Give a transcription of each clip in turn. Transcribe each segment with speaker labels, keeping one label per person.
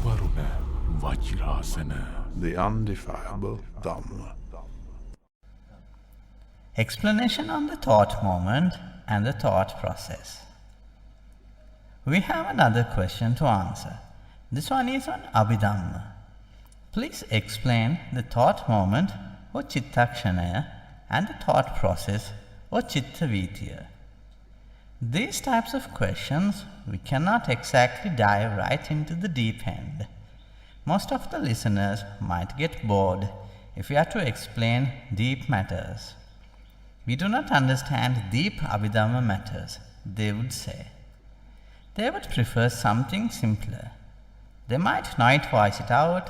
Speaker 1: Waruna, Wajrāsana,
Speaker 2: the undefilable Dhamma.
Speaker 3: Explanation on the thought moment and the thought process. We have another question to answer. This one is on Abhidhamma. Please explain the thought moment or citta kṣaṇaya and the thought process or citta vītiya. These types of questions we cannot exactly dive right into the deep end. Most of the listeners might get bored if we are to explain deep matters. We do not understand deep Abhidhamma matters, they would say. They would prefer something simpler. They might not voice it out,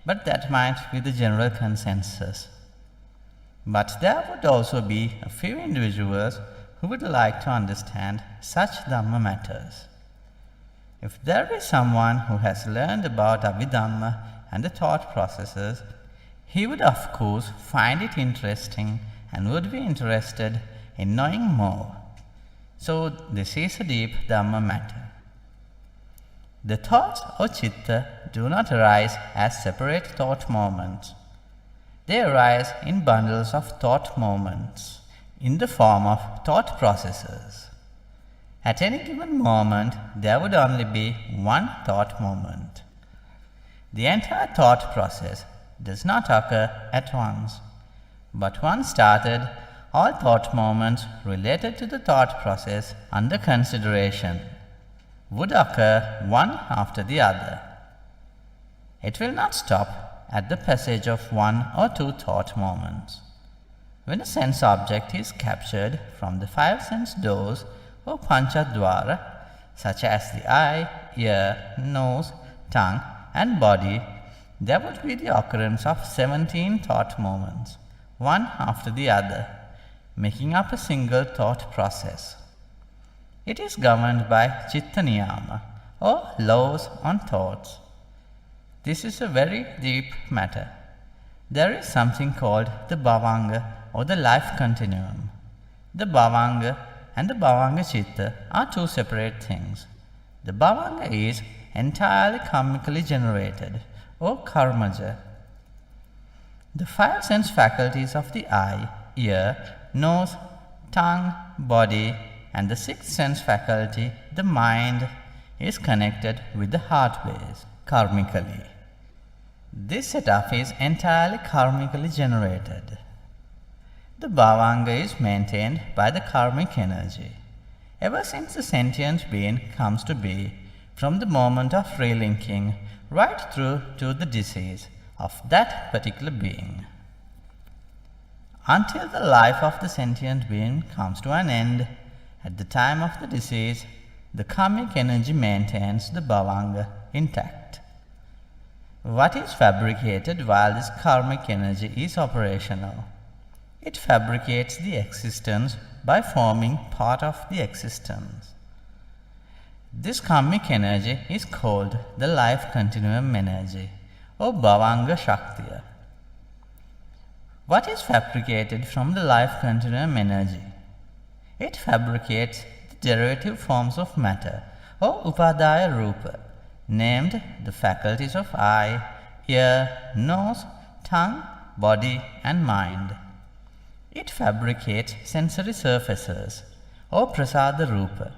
Speaker 3: but that might be the general consensus. But there would also be a few individuals who would like to understand such Dhamma matters. If there is someone who has learned about Abhidhamma and the thought processes, he would of course find it interesting and would be interested in knowing more. So this is a deep Dhamma matter. The thoughts or citta do not arise as separate thought moments. They arise in bundles of thought moments in the form of thought processes. At any given moment, there would only be one thought moment. The entire thought process does not occur at once, but once started, all thought moments related to the thought process under consideration would occur one after the other. It will not stop at the passage of one or two thought moments. When a sense object is captured from the five sense doors or panchadvara, such as the eye, ear, nose, tongue and body, there would be the occurrence of 17 thought moments, one after the other, making up a single thought process. It is governed by citta niyama, or laws on thoughts. This is a very deep matter. There is something called the bhavanga or the life continuum. The bhavanga and the bhavanga citta are two separate things. The bhavanga is entirely karmically generated or karmaja. The five sense faculties of the eye, ear, nose, tongue, body, and the sixth sense faculty, the mind, is connected with the heart base, karmically. This setup is entirely karmically generated. The bhavanga is maintained by the karmic energy. Ever since the sentient being comes to be, from the moment of relinking right through to the decease of that particular being. Until the life of the sentient being comes to an end, at the time of the decease, the karmic energy maintains the bhavanga intact. What is fabricated while this karmic energy is operational? It fabricates the existence by forming part of the existence. This karmic energy is called the life continuum energy or bhavanga shaktiya. What is fabricated from the life continuum energy? It fabricates the derivative forms of matter or upadaya rupa, named the faculties of eye, ear, nose, tongue, body and mind. It fabricates sensory surfaces or prasada rupa,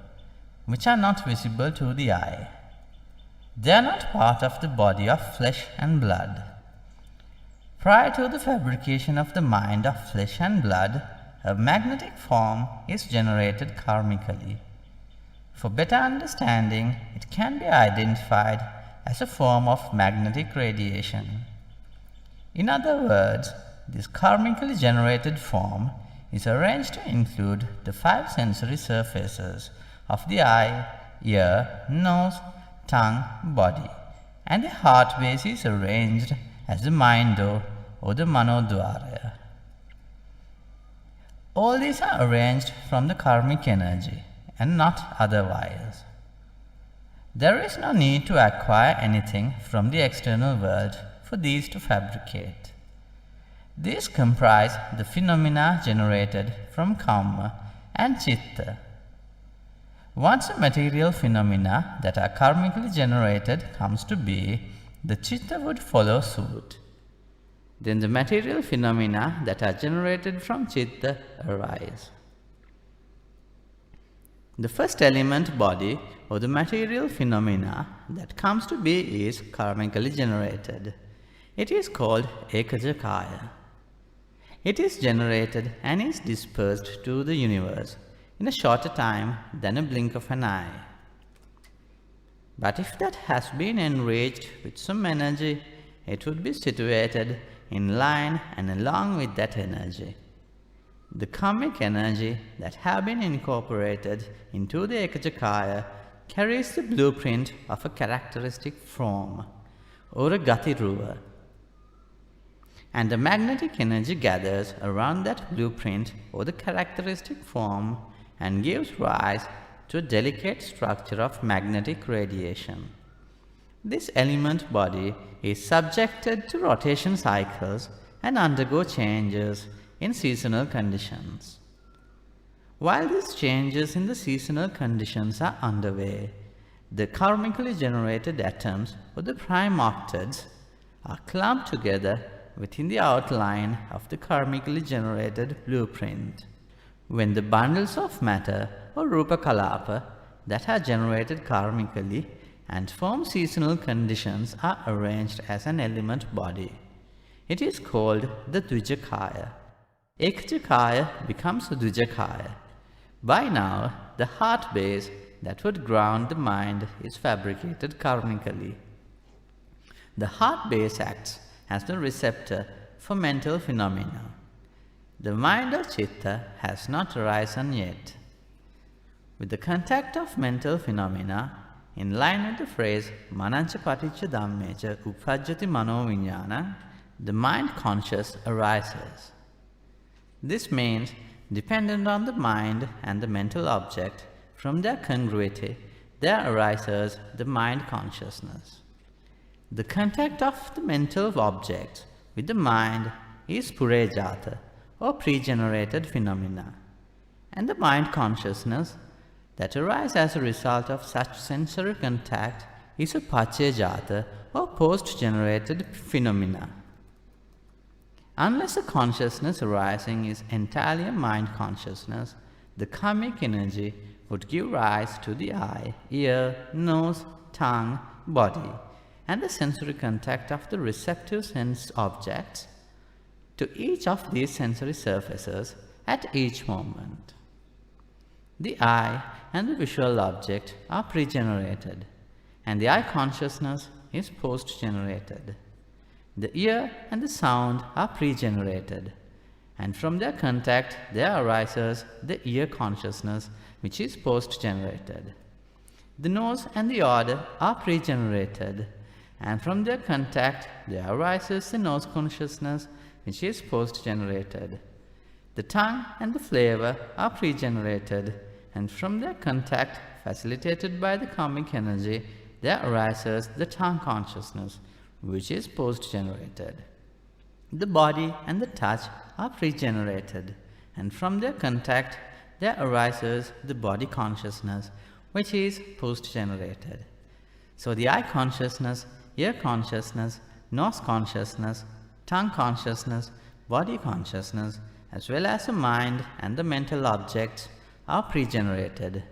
Speaker 3: which are not visible to the eye. They are not part of the body of flesh and blood. Prior to the fabrication of the mind of flesh and blood, a magnetic form is generated karmically. For better understanding, it can be identified as a form of magnetic radiation. In other words, this karmically generated form is arranged to include the five sensory surfaces of the eye, ear, nose, tongue, body, and the heart base is arranged as the mind door or the manodvara. All these are arranged from the karmic energy and not otherwise. There is no need to acquire anything from the external world for these to fabricate. These comprise the phenomena generated from karma and citta. Once a material phenomena that are karmically generated comes to be, the citta would follow suit. Then the material phenomena that are generated from citta arise. The first element body or the material phenomena that comes to be is karmically generated. It is called kṣaṇaya. It is generated and is dispersed to the universe in a shorter time than a blink of an eye. But if that has been enriched with some energy, it would be situated in line and along with that energy. The karmic energy that have been incorporated into the kṣaṇaya carries the blueprint of a characteristic form or a gati-ruva. And the magnetic energy gathers around that blueprint or the characteristic form and gives rise to a delicate structure of magnetic radiation. This element body is subjected to rotation cycles and undergo changes in seasonal conditions. While these changes in the seasonal conditions are underway, the karmically generated atoms or the prime octets are clumped together within the outline of the karmically generated blueprint. When the bundles of matter or rupa kalapa that are generated karmically and form seasonal conditions are arranged as an element body, it is called the dvijakaaya. Kṣaṇaya becomes a dvijakaaya. By now, the heart base that would ground the mind is fabricated karmically. The heart base acts as the receptor for mental phenomena. The mind or citta has not arisen yet. With the contact of mental phenomena, in line with the phrase mananca paticca dhammeca uppajjati mano viññāna, the mind conscious arises. This means, dependent on the mind and the mental object, from their congruity, there arises the mind consciousness. The contact of the mental object with the mind is purejata, or pre-generated phenomena, and the mind consciousness that arises as a result of such sensory contact is a paccejata, or post-generated phenomena. Unless a consciousness arising is entirely a mind consciousness, the karmic energy would give rise to the eye, ear, nose, tongue, body, and the sensory contact of the receptive sense objects to each of these sensory surfaces at each moment. The eye and the visual object are pre-generated, and the eye consciousness is post-generated. The ear and the sound are pre-generated, and from their contact there arises the ear consciousness, which is post-generated. The nose and the odor are pre-generated, and from their contact there arises the nose consciousness, which is post-generated. The tongue and the flavor are pre-generated, and from their contact, facilitated by the karmic energy, there arises the tongue consciousness, which is post-generated. The body and the touch are pre-generated, and from their contact, there arises the body consciousness, which is post-generated. So the eye consciousness, ear consciousness, nose consciousness, tongue consciousness, body consciousness, as well as the mind and the mental objects are pre-generated,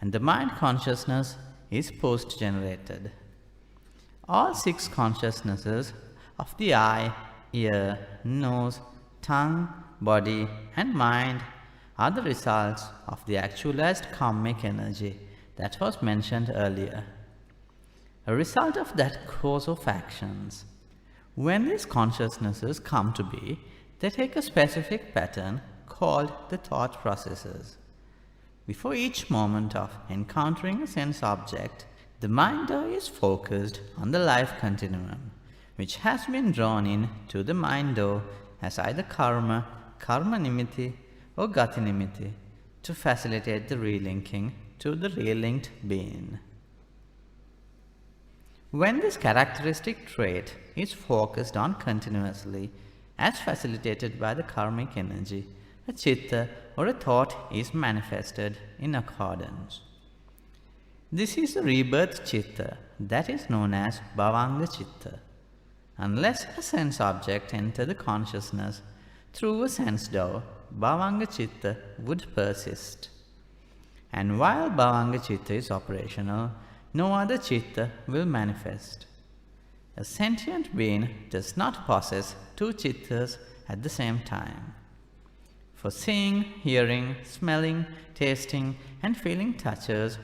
Speaker 3: and the mind consciousness is post-generated. All six consciousnesses of the eye, ear, nose, tongue, body, and mind are the results of the actualized karmic energy that was mentioned earlier, a result of that course of actions. When these consciousnesses come to be, they take a specific pattern called the thought processes. Before each moment of encountering a sense object, the mind is focused on the life continuum, which has been drawn in to the mind as either karma, karma nimitti, or gati nimitti, to facilitate the relinking to the relinked being. When this characteristic trait is focused on continuously, as facilitated by the karmic energy, a citta or a thought is manifested in accordance. This is the rebirth citta that is known as bhavanga citta. Unless a sense object enters the consciousness through a sense door, bhavanga citta would persist. And while bhavanga citta is operational, no other citta will manifest. A sentient being does not possess two cittas at the same time. For seeing, hearing, smelling, tasting, and feeling touches,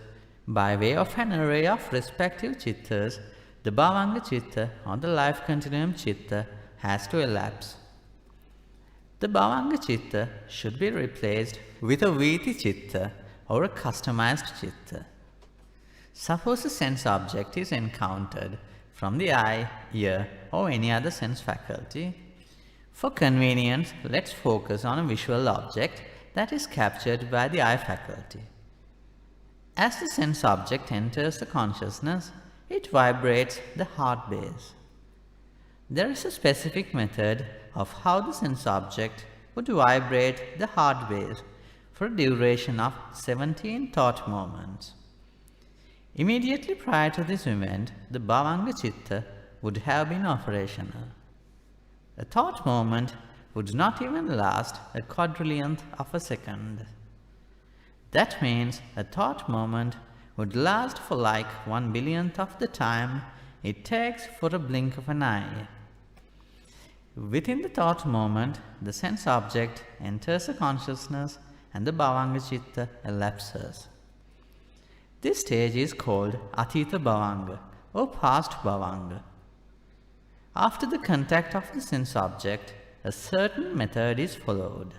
Speaker 3: by way of an array of respective cittas, the bhavanga citta or the life continuum citta has to elapse. The bhavanga citta should be replaced with a vītiya citta or a customized citta. Suppose a sense object is encountered from the eye, ear, or any other sense faculty. For convenience, let's focus on a visual object that is captured by the eye faculty. As the sense object enters the consciousness, it vibrates the heart base. There is a specific method of how the sense object would vibrate the heart base for a duration of 17 thought moments. Immediately prior to this event, the bhavanga citta would have been operational. A thought moment would not even last a quadrillionth of a second. That means a thought moment would last for like 1/billionth of the time it takes for a blink of an eye. Within the thought moment, the sense object enters the consciousness and the bhavanga citta elapses. This stage is called atīta bhavanga or past bhavanga. After the contact of the sense object, a certain method is followed.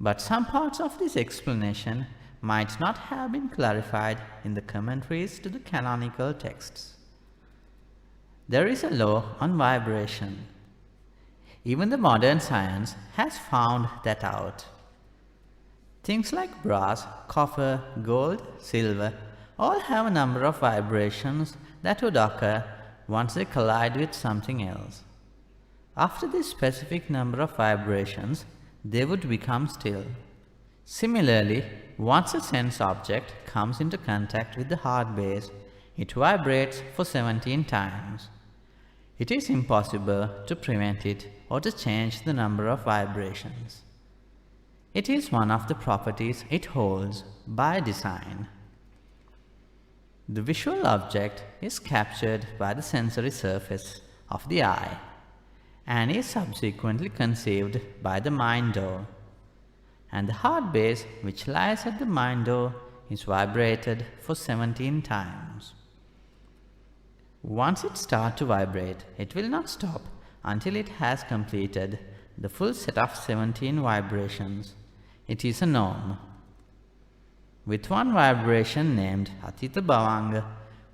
Speaker 3: But some parts of this explanation might not have been clarified in the commentaries to the canonical texts. There is a law on vibration. Even the modern science has found that out. Things like brass, copper, gold, silver all have a number of vibrations that would occur once they collide with something else. After this specific number of vibrations, they would become still. Similarly, once a sense object comes into contact with the heart base, it vibrates for 17 times. It is impossible to prevent it or to change the number of vibrations. It is one of the properties it holds by design. The visual object is captured by the sensory surface of the eye and is subsequently conceived by the mind door, and the heart base which lies at the mind door is vibrated for 17 times. Once it starts to vibrate, it will not stop until it has completed the full set of 17 vibrations. It is a norm. With one vibration named atīta bhavanga,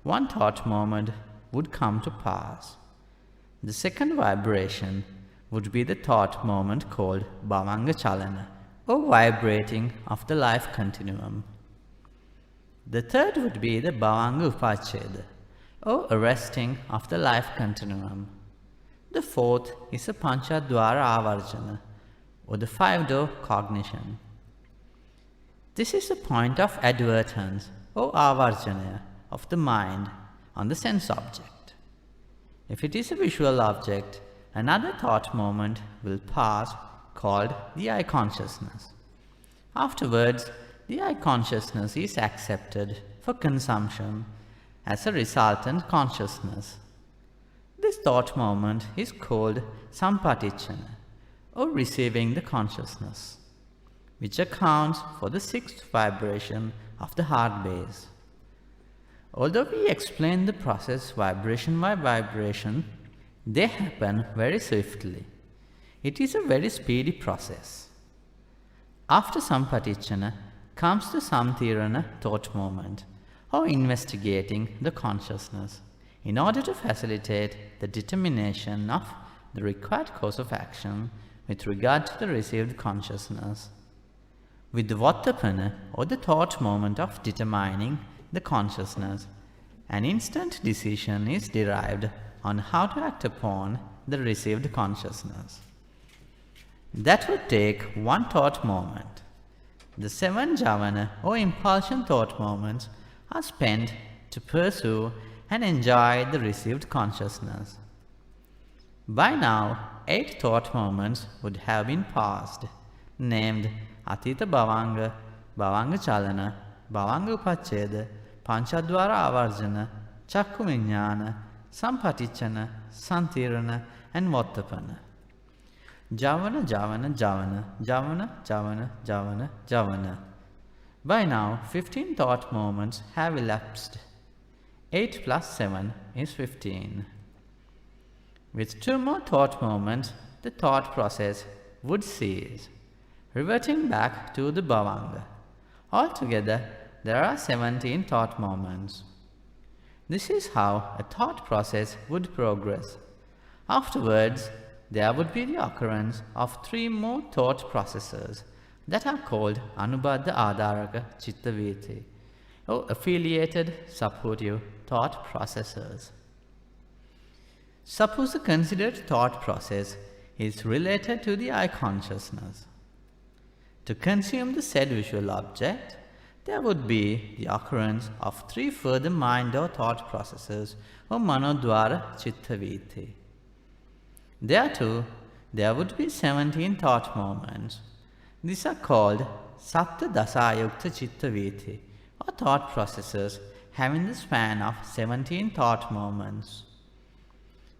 Speaker 3: one thought moment would come to pass. The second vibration would be the thought moment called bhavanga chalana, or vibrating of the life continuum. The third would be the bhavanga upacheda, or arresting of the life continuum. The fourth is a panchadvara avarjana, or the five-door cognition. This is a point of advertence, or avarjana, of the mind on the sense object. If it is a visual object, another thought moment will pass called the eye consciousness. Afterwards, the eye consciousness is accepted for consumption as a resultant consciousness. This thought moment is called sampatichana, or receiving the consciousness, which accounts for the sixth vibration of the heart base. Although we explain the process vibration by vibration, they happen very swiftly. It is a very speedy process. After sampatichana comes the samtirana thought moment, or investigating the consciousness, in order to facilitate the determination of the required course of action with regard to the received consciousness. With the vattapana, or the thought moment of determining the consciousness, an instant decision is derived on how to act upon the received consciousness. That would take one thought moment. The 7 javana or impulsion thought moments are spent to pursue and enjoy the received consciousness. By now, 8 thought moments would have been passed, named Atita Bhavanga, Bhavanga Chalana, Bhavanga Upacheda, Panchadvara Avarjana, Chakku Viññāna, Sampatichana, Santirana, and Vottapana. Javana, Javana, Javana, Javana, Javana, Javana, Javana. By now, 15 thought moments have elapsed. 8 plus 7 is 15. With 2 more thought moments, the thought process would cease, reverting back to the bhavanga. Altogether, there are 17 thought moments. This is how a thought process would progress. Afterwards, there would be the occurrence of 3 more thought processes that are called Anubaddha Ādhāraka Citta Vīti, or affiliated supportive thought processes. Suppose the considered thought process is related to the eye consciousness. To consume the said visual object, there would be the occurrence of 3 further mind or thought processes or manodvara citta vīti. There too, there would be 17 thought moments. These are called Sapta Dasayukta Citta Vīti, or thought processes having the span of 17 thought moments.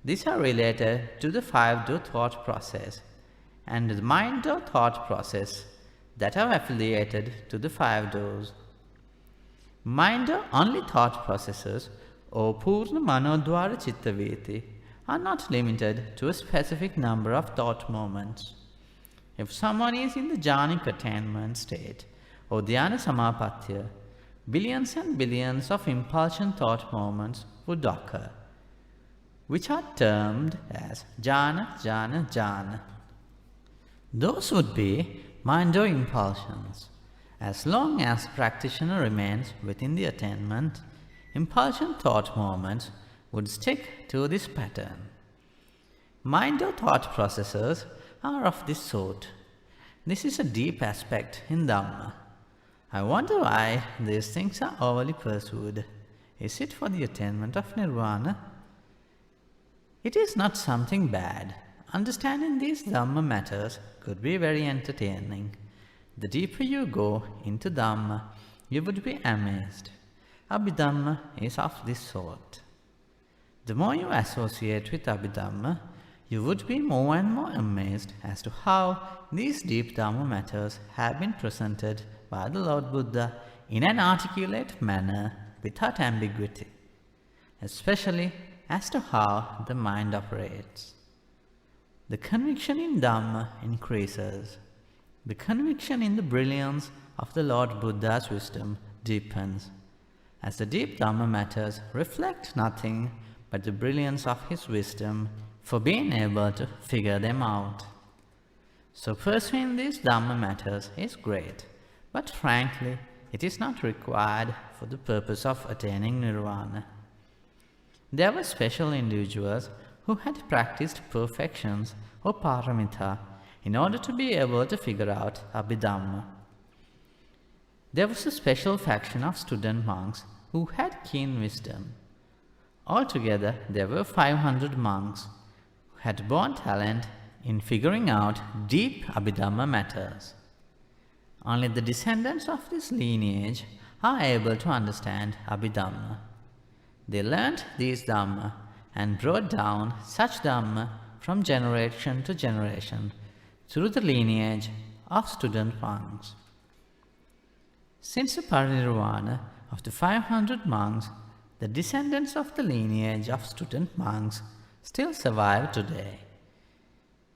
Speaker 3: These are related to the 5-door thought process and the mind-door thought process that are affiliated to the 5 doors. Mind-door only thought processes or Purna Manodvara Citta Vīti are not limited to a specific number of thought moments. If someone is in the jhanic attainment state or dhyana samapatya, billions and billions of impulsion thought moments would occur, which are termed as jhana, jhana, jhana. Those would be mind or impulsions. As long as practitioner remains within the attainment, impulsion thought moments would stick to this pattern. Mind or thought processes are of this sort. This is a deep aspect in Dhamma. I wonder why these things are overly pursued. Is it for the attainment of nirvana? It is not something bad. Understanding these Dhamma matters could be very entertaining. The deeper you go into Dhamma, you would be amazed. Abhidhamma is of this sort. The more you associate with Abhidhamma, you would be more and more amazed as to how these deep Dhamma matters have been presented by the Lord Buddha in an articulate manner without ambiguity, especially as to how the mind operates. The conviction in Dhamma increases. The conviction in the brilliance of the Lord Buddha's wisdom deepens, as the deep Dhamma matters reflect nothing but the brilliance of his wisdom for being able to figure them out. So pursuing these Dhamma matters is great, but frankly, it is not required for the purpose of attaining nirvana. There were special individuals who had practiced perfections or paramita in order to be able to figure out Abhidhamma. There was a special faction of student monks who had keen wisdom. Altogether, there were 500 monks who had born talent in figuring out deep Abhidhamma matters. Only the descendants of this lineage are able to understand Abhidhamma. They learnt these Dhamma and brought down such Dhamma from generation to generation through the lineage of student monks. Since the parinirvana of the 500 monks, the descendants of the lineage of student monks still survive today,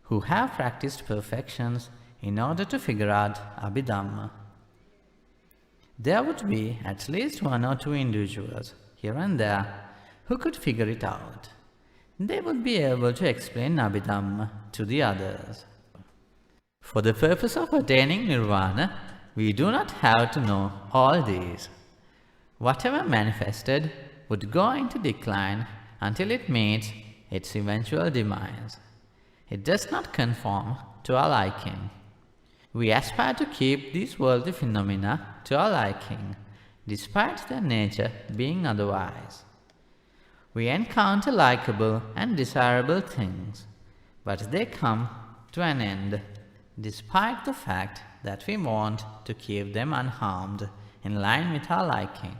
Speaker 3: who have practiced perfections in order to figure out Abhidhamma. There would be at least 1 or 2 individuals here and there who could figure it out. They would be able to explain Abhidhamma to the others. For the purpose of attaining nirvana, we do not have to know all these. Whatever manifested would go into decline until it meets its eventual demise. It does not conform to our liking. We aspire to keep these worldly phenomena to our liking, despite their nature being otherwise. We encounter likable and desirable things, but they come to an end, despite the fact that we want to keep them unharmed in line with our liking.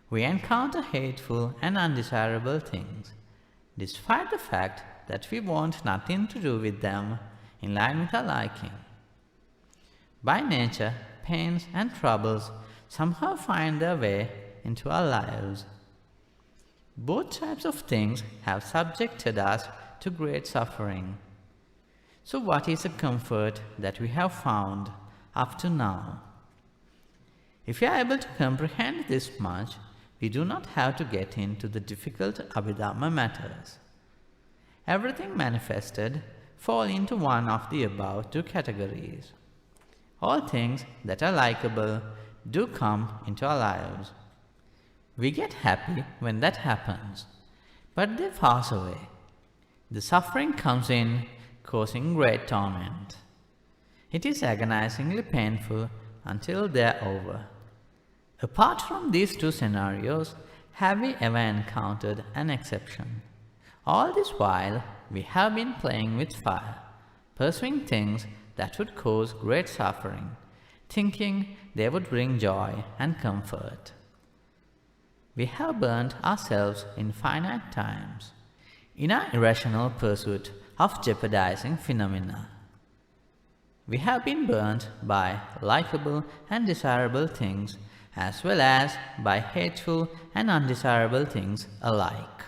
Speaker 3: We encounter hateful and undesirable things, despite the fact that we want nothing to do with them in line with our liking. By nature, pains and troubles somehow find their way into our lives. Both types of things have subjected us to great suffering. So what is the comfort that we have found up to now? If we are able to comprehend this much, we do not have to get into the difficult Abhidhamma matters. Everything manifested fall into one of the above two categories. All things that are likable do come into our lives. We get happy when that happens, but they pass away. The suffering comes in, causing great torment. It is agonizingly painful until they are over. Apart from these two scenarios, have we ever encountered an exception? All this while, we have been playing with fire, pursuing things that would cause great suffering, thinking they would bring joy and comfort. We have burnt ourselves in finite times, in our irrational pursuit of jeopardizing phenomena. We have been burnt by likable and desirable things as well as by hateful and undesirable things alike.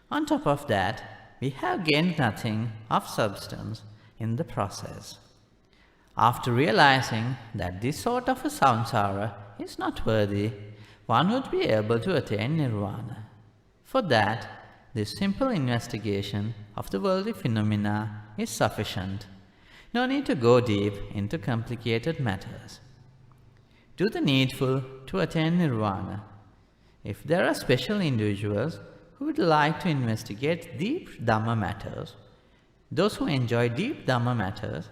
Speaker 3: On top of that, we have gained nothing of substance in the process. After realizing that this sort of a samsara is not worthy, one would be able to attain nirvana. For that, this simple investigation of the worldly phenomena is sufficient. No need to go deep into complicated matters. Do the needful to attain nirvana. If there are special individuals who would like to investigate deep Dhamma matters, those who enjoy deep Dhamma matters,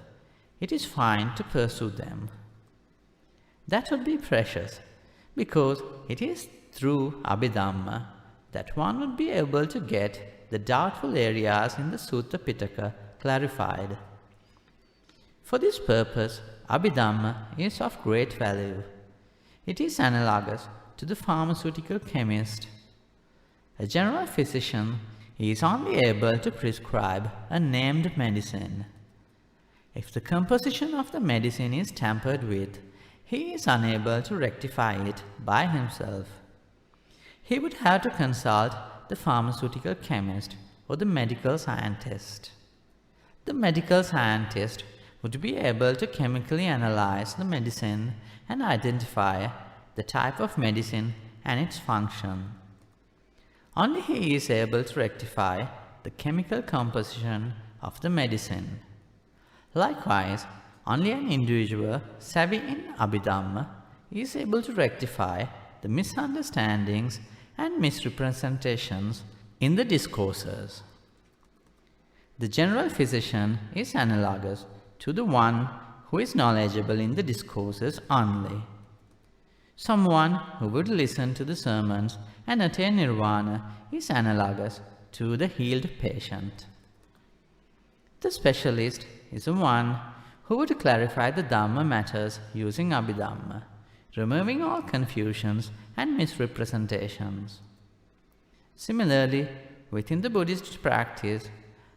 Speaker 3: it is fine to pursue them. That would be precious, because it is through Abhidhamma that one would be able to get the doubtful areas in the Sutta Pitaka clarified. For this purpose, Abhidhamma is of great value. It is analogous to the pharmaceutical chemist. A general physician is only able to prescribe a named medicine. If the composition of the medicine is tampered with, he is unable to rectify it by himself. He would have to consult the pharmaceutical chemist or the medical scientist. The medical scientist would be able to chemically analyze the medicine and identify the type of medicine and its function. Only he is able to rectify the chemical composition of the medicine. Likewise, only an individual savvy in Abhidhamma is able to rectify the misunderstandings and misrepresentations in the discourses. The general physician is analogous to the one who is knowledgeable in the discourses only. Someone who would listen to the sermons and attain nirvana is analogous to the healed patient. The specialist is the one who would clarify the Dhamma matters using Abhidhamma, removing all confusions and misrepresentations. Similarly, within the Buddhist practice,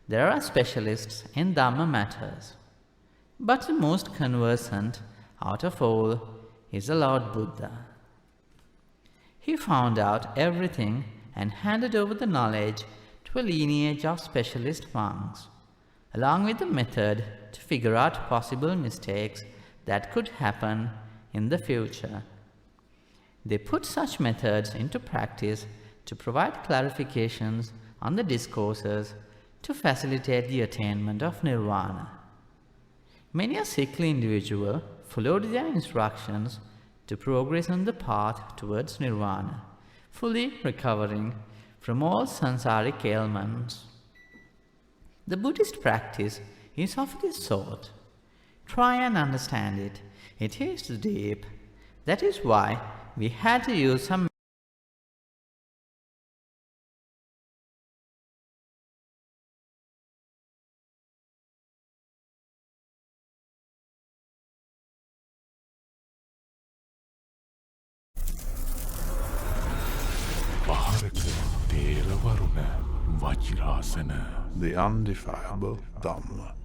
Speaker 3: there are specialists in Dhamma matters. But the most conversant out of all is the Lord Buddha. He found out everything and handed over the knowledge to a lineage of specialist monks, along with the method to figure out possible mistakes that could happen in the future. They put such methods into practice to provide clarifications on the discourses to facilitate the attainment of nirvana. Many a sickly individual followed their instructions to progress on the path towards nirvana, fully recovering from all sansaric ailments. The Buddhist practice is of this sort. Try and understand it. It is deep. That is why we had to use some
Speaker 1: වහරක තේර Varuna Wajrāsana.
Speaker 2: the undefilable Dhamma.